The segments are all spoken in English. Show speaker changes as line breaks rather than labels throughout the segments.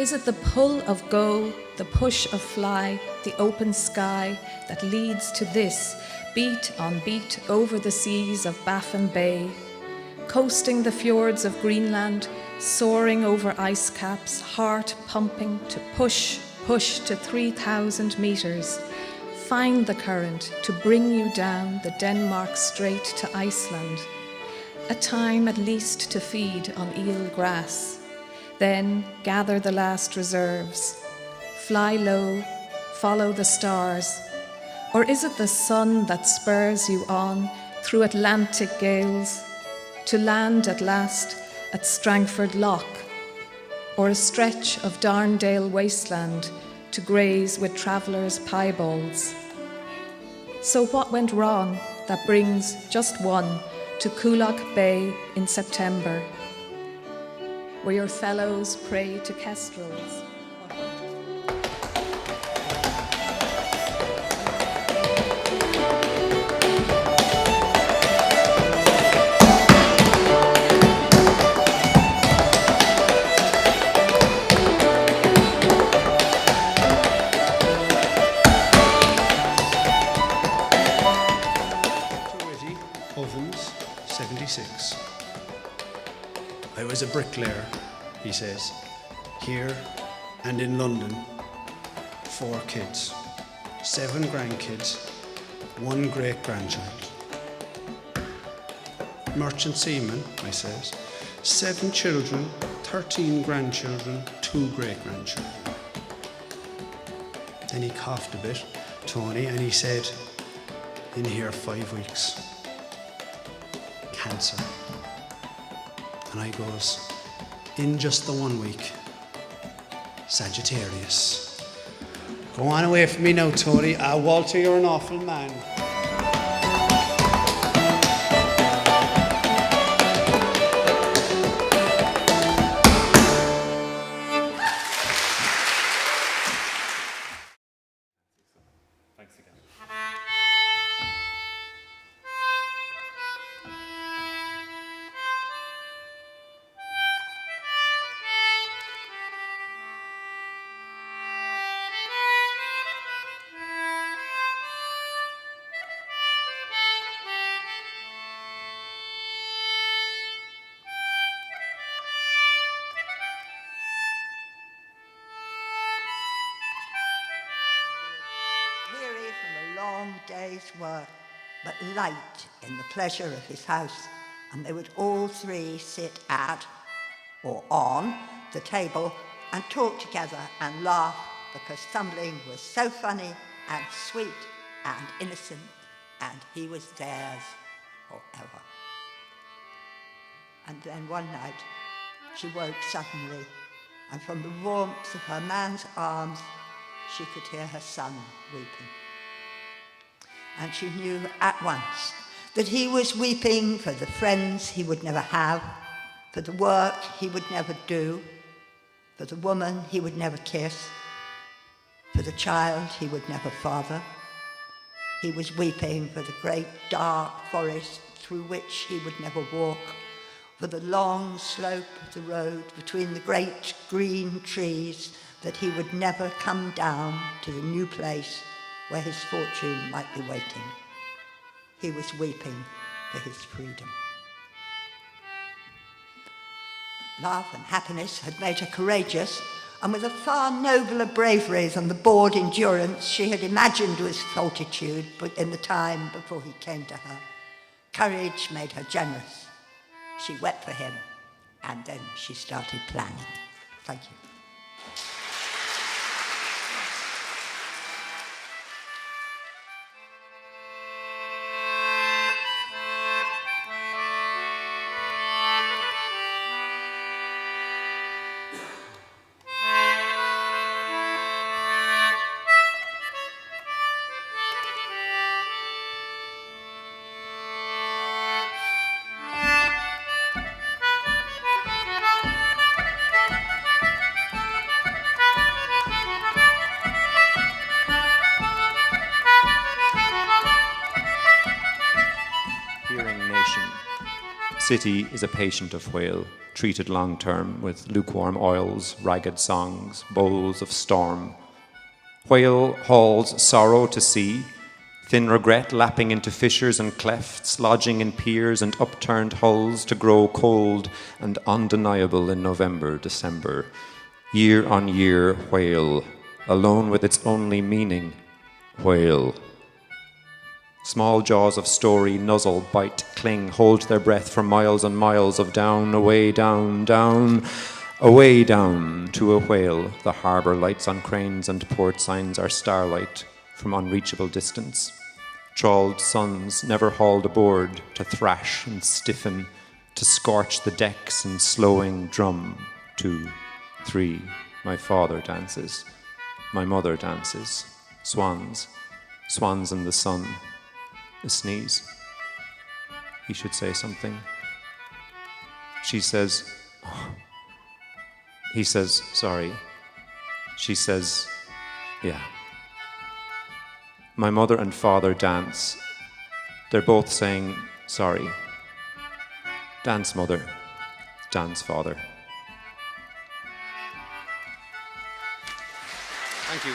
Is it the pull of go, the push of fly, the open sky that leads to this, beat on beat over the seas of Baffin Bay, coasting the fjords of Greenland, soaring over ice caps, heart pumping to push to 3,000 meters, find the current to bring you down the Denmark Strait to Iceland, a time at least to feed on eel grass, then gather the last reserves, fly low, follow the stars, or is it the sun that spurs you on through Atlantic gales, to land at last at Strangford Lough, or a stretch of Darndale wasteland to graze with travellers' piebalds? So what went wrong that brings just one to Coolock Bay in September, where your fellows pray to kestrels?
Ovens, 76. I was a bricklayer, he says, here and in London. 4 kids, 7 grandkids, 1 great-grandchild. Merchant seaman, I says, 7 children, 13 grandchildren, 2 great-grandchildren. Then he coughed a bit, Tony, and he said, in here 5 weeks. Cancer. And I goes, in just the 1 week, Sagittarius. Go on away from me now, Tony. Walter, you're an awful man.
Thanks again.
Weary from a long day's work, but light in the pleasure of his house, and they would all 3 sit at, or on, the table and talk together and laugh, because Thumbling was so funny and sweet and innocent, and he was theirs forever. And then one night she woke suddenly, and from the warmth of her man's arms she could hear her son weeping. And she knew at once that he was weeping for the friends he would never have, for the work he would never do, for the woman he would never kiss, for the child he would never father. He was weeping for the great dark forest through which he would never walk, for the long slope of the road between the great green trees that he would never come down to the new place where his fortune might be waiting. He was weeping for his freedom. Love and happiness had made her courageous, and with a far nobler bravery than the bored endurance she had imagined was fortitude but in the time before he came to her, courage made her generous. She wept for him, and then she started planning. Thank you.
City is a patient of whale, treated long-term with lukewarm oils, ragged songs, bowls of storm. Whale hauls sorrow to sea, thin regret lapping into fissures and clefts, lodging in piers and upturned hulls to grow cold and undeniable in November, December. Year on year, whale, alone with its only meaning, whale. Small jaws of story nuzzle, bite, cling, hold their breath for miles and miles of down, away, down, down, away down to a whale. The harbour lights on cranes and port signs are starlight from unreachable distance. Trawled suns never hauled aboard to thrash and stiffen, to scorch the decks and slowing drum. 2, 3, my father dances, my mother dances. Swans, swans in the sun. A sneeze. He should say something. She says, oh. He says, sorry. She says, yeah. My mother and father dance. They're both saying, sorry. Dance, mother. Dance, father.
Thank you.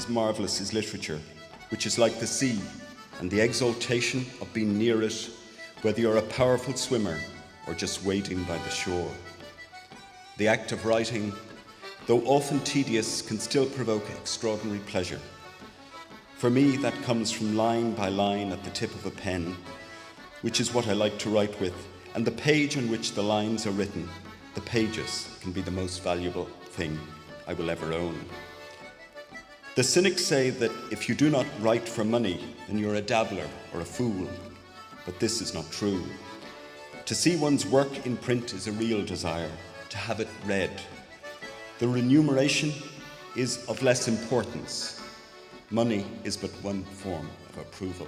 Marvellous is literature, which is like the sea and the exaltation of being near it, whether you're a powerful swimmer or just wading by the shore. The act of writing, though often tedious, can still provoke extraordinary pleasure. For me, that comes from line by line at the tip of a pen, which is what I like to write with, and the page on which the lines are written, the pages, can be the most valuable thing I will ever own. The cynics say that if you do not write for money, then you're a dabbler or a fool. But this is not true. To see one's work in print is a real desire, to have it read. The remuneration is of less importance. Money is but one form of approval.